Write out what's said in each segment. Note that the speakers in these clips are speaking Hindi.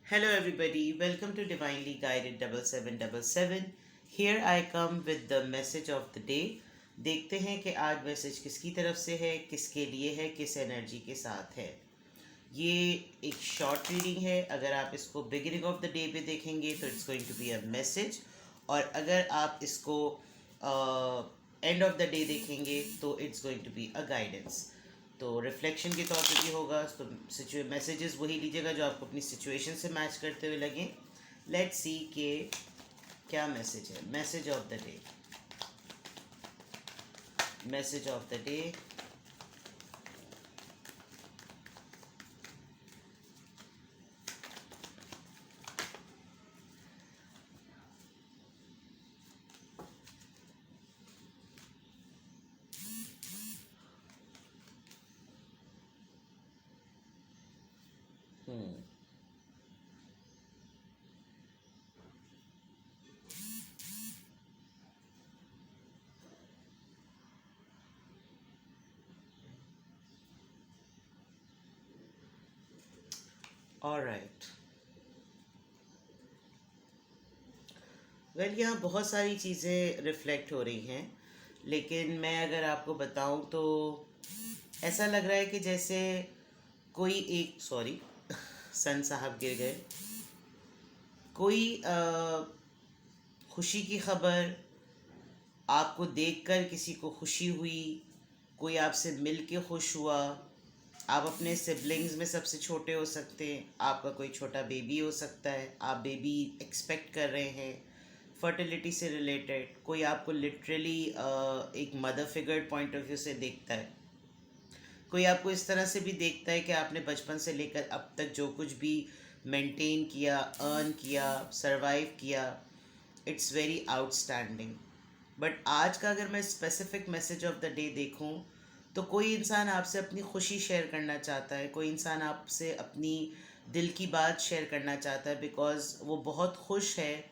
Hello, everybody. Welcome to Divinely Guided 7777. Here I come with the message of the day. देखते हैं कि आज मैसेज किसकी तरफ से है, किसके लिए है, किस एनर्जी के साथ है। ये एक शॉर्ट रीडिंग है। अगर आप इसको बिगिनिंग ऑफ द डे पे देखेंगे तो it's going to be a message, और अगर आप इसको एंड ऑफ द डे देखेंगे तो it's going to be a guidance. तो रिफ्लेक्शन के तौर पे भी होगा। तो मैसेजेस वही लीजिएगा जो आपको अपनी सिचुएशन से मैच करते हुए लगें। लेट्स सी के क्या मैसेज है। Message of the day, message of the day. Alright, well यहाँ बहुत सारी चीज़ें रिफ्लेक्ट हो रही हैं, लेकिन मैं अगर आपको बताऊं तो ऐसा लग रहा है कि जैसे कोई एक सॉरी सन साहब गिर गए। कोई खुशी की खबर, आपको देखकर किसी को खुशी हुई, कोई आपसे मिल के खुश हुआ। आप अपने सिबलिंग्स में सबसे छोटे हो सकते हैं, आपका कोई छोटा बेबी हो सकता है, आप बेबी एक्सपेक्ट कर रहे हैं। फर्टिलिटी से रिलेटेड कोई आपको लिटरली एक mother figure point of view से देखता है। कोई आपको इस तरह से भी देखता है कि आपने बचपन से लेकर अब तक जो कुछ भी मेंटेन किया, अर्न किया, सरवाइव किया, इट्स वेरी आउटस्टैंडिंग। बट आज का अगर मैं specific message of the day देखूं तो कोई इंसान आपसे अपनी खुशी शेयर करना चाहता है, कोई इंसान आपसे अपनी दिल की बात शेयर करना चाहता है, बिकॉज़ वो बहुत खुश है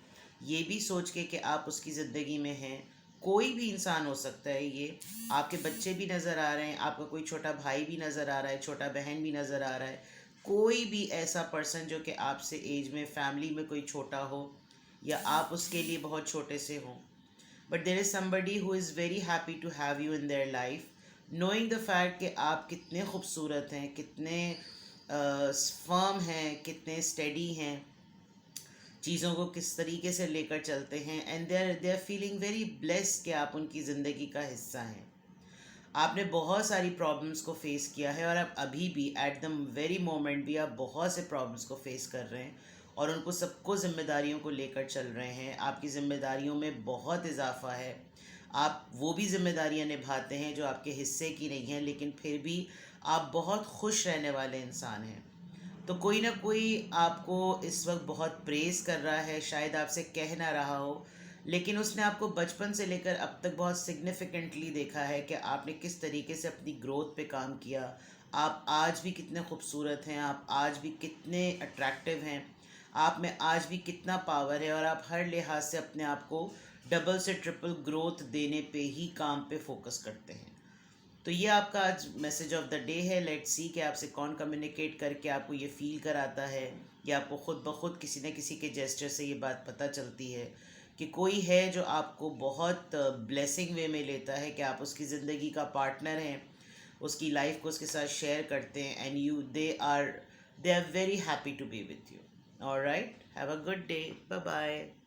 ये भी सोच के कि आप उसकी ज़िंदगी में हैं। कोई भी इंसान हो सकता है ये, आपके बच्चे भी नज़र आ रहे हैं, आपका कोई छोटा भाई भी नज़र आ रहा है, छोटा बहन भी नज़र आ रहा है। कोई भी ऐसा पर्सन जो कि आपसे एज में, फैमिली में कोई छोटा हो या आप उसके लिए बहुत छोटे से हों, but there is somebody who is very happy to have you in their life, knowing the fact कि आप कितने खूबसूरत हैं, कितने फर्म हैं, कितने स्टेडी हैं, चीज़ों को किस तरीके से लेकर चलते हैं, and they are feeling very blessed कि आप उनकी ज़िंदगी का हिस्सा हैं। आपने बहुत सारी प्रॉब्लम्स को फेस किया है और आप अभी भी एट द वेरी मोमेंट भी आप बहुत से प्रॉब्लम्स को फेस कर रहे हैं और उनको सबको जिम्मेदारियों को लेकर चल रहे हैं। आपकी जिम्मेदारियों में बहुत इजाफा है। आप वो भी जिम्मेदारियां निभाते हैं जो आपके हिस्से की नहीं हैं, लेकिन फिर भी आप बहुत खुश रहने वाले इंसान हैं। तो कोई ना कोई आपको इस वक्त बहुत प्रेज़ कर रहा है, शायद आपसे कह ना रहा हो, लेकिन उसने आपको बचपन से लेकर अब तक बहुत सिग्निफिकेंटली देखा है कि आपने किस तरीके से अपनी ग्रोथ पे काम किया। आप आज भी कितने खूबसूरत हैं, आप आज भी कितने अट्रैक्टिव हैं, आप में आज भी कितना पावर है, और आप हर लिहाज से अपने आप को डबल से ट्रिपल ग्रोथ देने पे ही काम पे फोकस करते हैं। तो ये आपका आज मैसेज ऑफ द डे है। लेट्स सी कि आपसे कौन कम्युनिकेट करके आपको ये फील कराता है, या आपको ख़ुद ब खुद किसी न किसी के जेस्चर से ये बात पता चलती है कि कोई है जो आपको बहुत ब्लेसिंग वे में लेता है, कि आप उसकी ज़िंदगी का पार्टनर हैं, उसकी लाइफ को उसके साथ शेयर करते हैं, and you they are very happy to be with you. Alright, have a good day, bye bye.